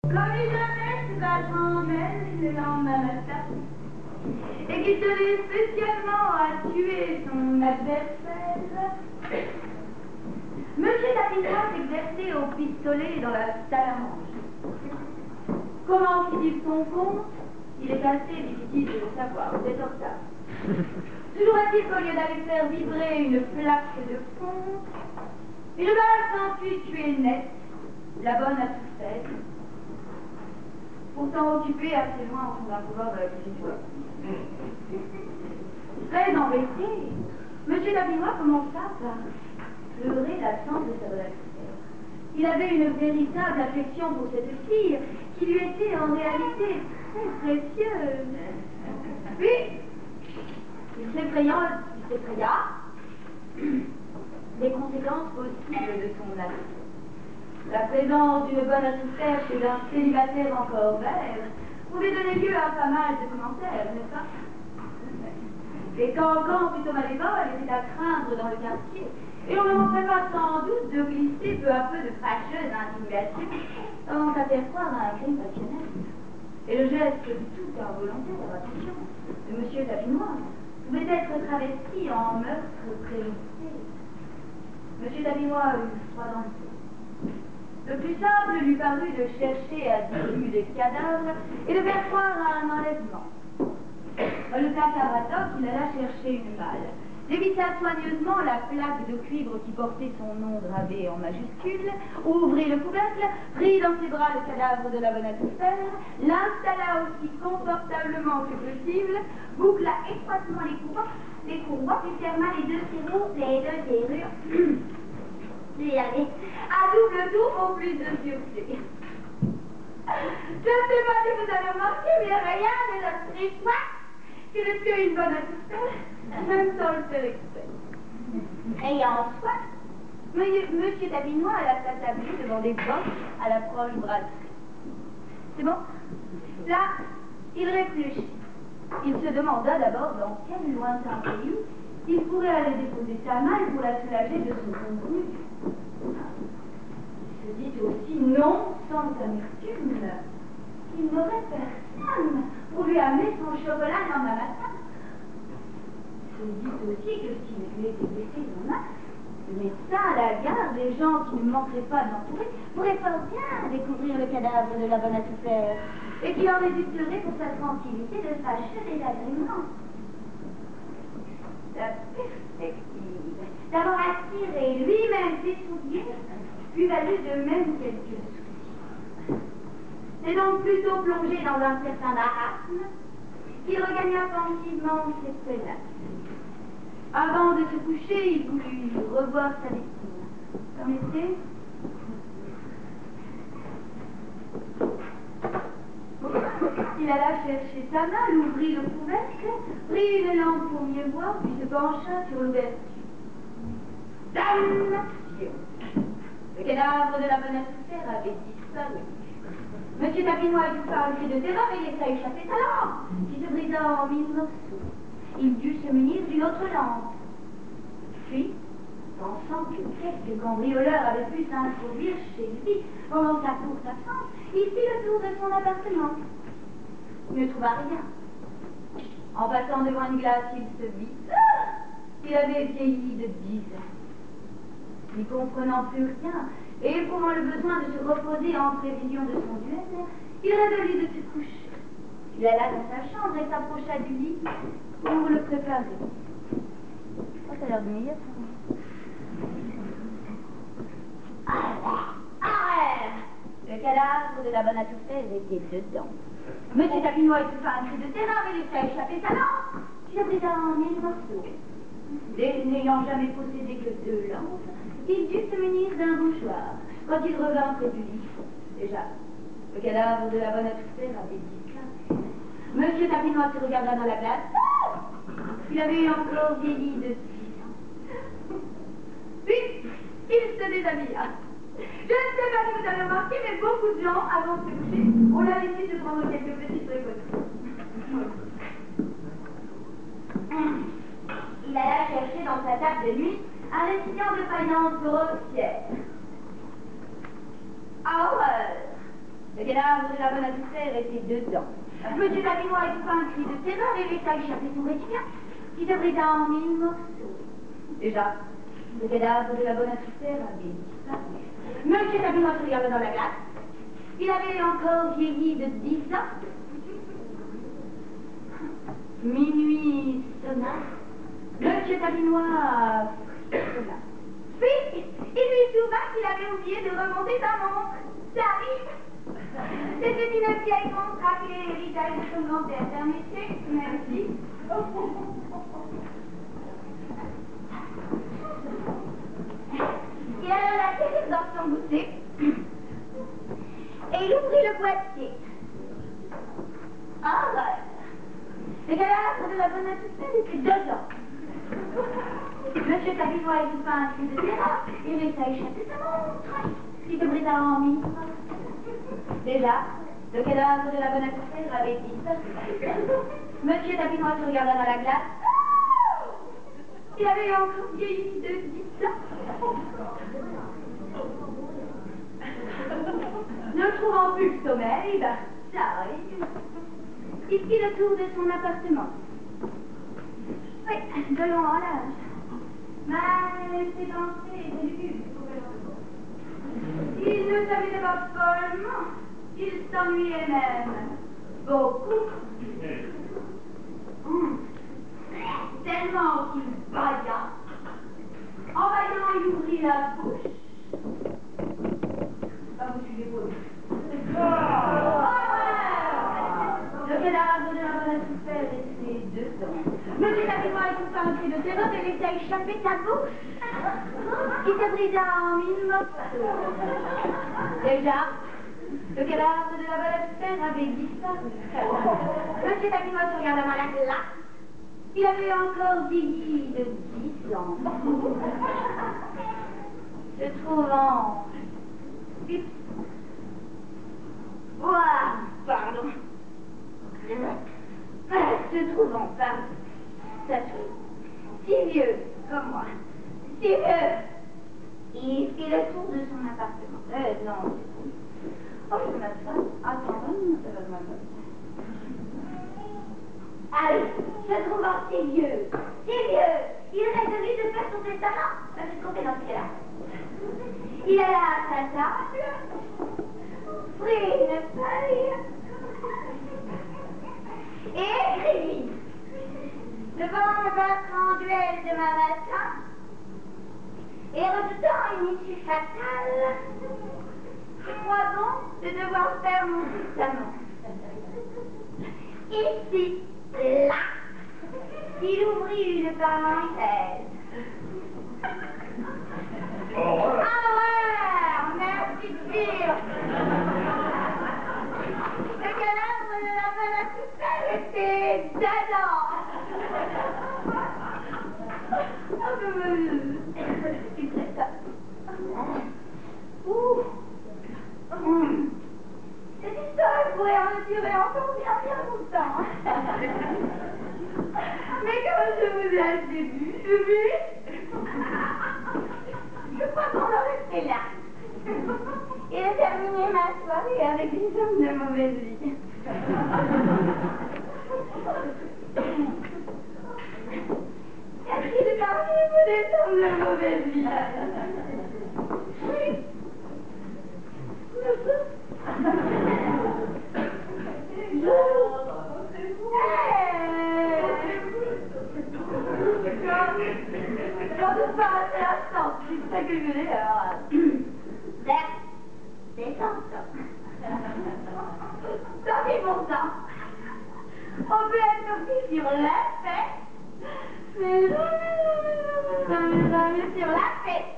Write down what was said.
Comme il venait se battre en elle le lendemain matin, et qu'il tenait spécialement à tuer son adversaire, Monsieur Tapinois s'exerçait au pistolet dans la salle à manger. Comment fit-il son compte? Il est assez difficile de le savoir, vous êtes en retard. Toujours est-il qu'au lieu d'aller faire vibrer une plaque de fonte, une balle s'enfuit tuer net, la bonne à tout faire, pourtant occupée assez loin au fond d'un couloir de la cuisine. Très embêté, Monsieur Tapinois commença par pleurer l'absence de sa bonne affaire. Il avait une véritable affection pour cette fille qui lui était en réalité très précieuse. Puis, il s'effraya des conséquences possibles de son acte. La présence d'une bonne à tout faire chez un célibataire encore vert pouvait donner lieu à pas mal de commentaires, n'est-ce pas? Les cancans plutôt malévoles étaient à craindre dans le quartier, et on ne manquerait pas sans doute de glisser peu à peu de fâcheuses insinuations avant à faire croire à un crime passionnel. Et le geste tout involontaire, attention, de M. Tapinois pouvait être travesti en meurtre prémédité. M. Tapinois eut froid dans le dos. Le plus simple lui parut de chercher à diluer les cadavres et de faire croire à un enlèvement. Le cas Caradoc, il alla chercher une balle, dévissa soigneusement la plaque de cuivre qui portait son nom gravé en majuscule, ouvrit le couvercle, prit dans ses bras le cadavre de la bonne à tout faire, l'installa aussi confortablement que possible, boucla étroitement les courroies, puis ferma les deux serrures, puis allez, à double tour pour plus de sûreté. Je ne sais pas si vous avez remarqué, mais rien ne notre histoire que de tuer une bonne à tout faire, même sans le faire exprès. Et en soi, Monsieur Tapinois alla s'attabler devant des bottes à la proche brasserie. C'est bon? Là, il réfléchit. Il se demanda d'abord dans quel lointain pays il pourrait aller déposer sa malle pour la soulager de son contenu. Il se dit aussi non sans amertume qu'il n'aurait personne pour lui amener son chocolat dans la matin. Il se dit aussi que s'il lui était blessé dans main, le médecin, la garde, les gens qui ne manqueraient pas d'entourer, pourraient fort bien découvrir le cadavre de la bonne à tout faire, et qu'il en résulterait pour sa tranquillité de fâcheux désagréments. La perspective d'avoir attiré lui-même ses souliers lui valut de même quelques soucis. C'est donc plutôt plongé dans un certain marasme qu'il regagna pensivement ses pénates. Avant de se coucher, il voulut revoir sa victime. Permettez? Il alla chercher sa malle, ouvrit le couvercle, prit une lampe pour mieux voir, puis se pencha sur l'ouverture. Damnation! Le cadavre de la bonne à tout faire avait disparu. Monsieur Tapinois étouffa un cri de terreur et laissa échapper sa lampe, qui se brisa en 1000 morceaux. Il dut se munir d'une autre lampe. Puis, pensant que quelques cambrioleurs avaient pu s'introduire chez lui pendant sa courte absence, il fit le tour de son appartement. Il ne trouva rien. En passant devant une glace, il se vit. Il avait vieilli de 10 ans. N'y comprenant plus rien et éprouvant le besoin de se reposer en prévision de son duel, il résolut de se coucher. Il alla dans sa chambre et s'approcha du lit pour le préparer. Oh, ça a l'air de meilleur. Le cadavre de la bonne à tout faire était dedans. Monsieur Tapinois étouffa un cri de terreur et laissa échapper sa lampe, qui se brisa en 1000 morceaux. N'ayant jamais possédé que 2 lampes, il dut se munir d'un bouchoir quand il revint près du lit. Déjà, le cadavre de la bonne à tout faire avait disparu. Monsieur Tapinois se regarda dans la glace. Il avait encore vieilli de 6 ans. Puis, il se déshabilla. Je ne sais pas si vous avez remarqué, mais beaucoup de gens, avant de se coucher, ont l'habitude de prendre quelques petites précautions. Il alla chercher dans sa table de nuit un récipient de faïence grossière. À horreur! Le cadavre de la bonne atmosphère était dedans. Monsieur Tabinois étouffa un cri de terreur et laissa échapper son récipient, qui se brisa en 1000 morceaux. Déjà, le cadavre de la bonne atmosphère avait disparu. Monsieur Tabinois se regarda dans la glace. Il avait encore vieilli de 10 ans. Minuit sonna. Monsieur Tabinois frissonna. Puis, il lui souvint qu'il avait oublié de remonter sa montre. Ça arrive. C'était une vieille montre appelée l'héritage de son grand-père. Permettez, merci. Il alla la serrer dans son goûter et il ouvrit le boîtier. Horreur! Le cadavre de la bonne atmosphère était dedans. Monsieur Tabinois étouffa un cri de terreur et laissa échapper sa montre, qui se brisa en 1000 morceaux. Déjà, le cadavre de la bonne atmosphère avait disparu. Monsieur Tabinois se regarda dans la glace. Il avait encore vieilli de 10 ans. Ne trouvant plus le sommeil, ça arrive. Il fit le tour de son appartement. Oui, de long en large. Mais ses pensées étaient lugubres. Il ne s'amusait pas follement. Il s'ennuyait même. Beaucoup. Tellement qu'il bâilla. En baillant, il ouvrit la bouche. Vous suivez vous. Le cadavre de la bonne atmosphère était dedans. Monsieur Tabinois étouffa un cri de terreur et laissa échapper sa bouche, qui se brisa en 1000 morceaux. Déjà, le cadavre de la bonne atmosphère avait disparu. Monsieur Tabinois se regarda dans la glace. Il avait encore vieilli de 10 ans. Se trouvant... Pardon. Se trouvant pas si vieux comme moi, si vieux, il fit le tour de son appartement. Non, c'est tout. Oh, je m'assois. Attends, ça va demander. Allez, se trouvant si vieux, il résolut de faire son testament. Ça fait compter dans ce cas-là. Il alla à sa table, prit une feuille et écrivit: devant me battre en duel demain matin et redoutant une issue fatale, je crois bon de devoir faire mon testament. Ici, là, il ouvrit une parenthèse. Horreur! Merci de dire. Le cadavre de la bonne atmosphère était dedans. C'est très ça. Cette histoire pourrait en durer encore bien longtemps. Mais comme je vous ai assez vu, je crois qu'on en restait là. Et de terminer ma soirée avec des hommes de mauvaise vie. Merci de parler des hommes de mauvaise vie. Oui. J'en doute pas assez l'instant, c'est ça que je voulais alors. C'est ça. Ça fait mon sang. On peut être aussi sur la fête, mais jamais sur la fête.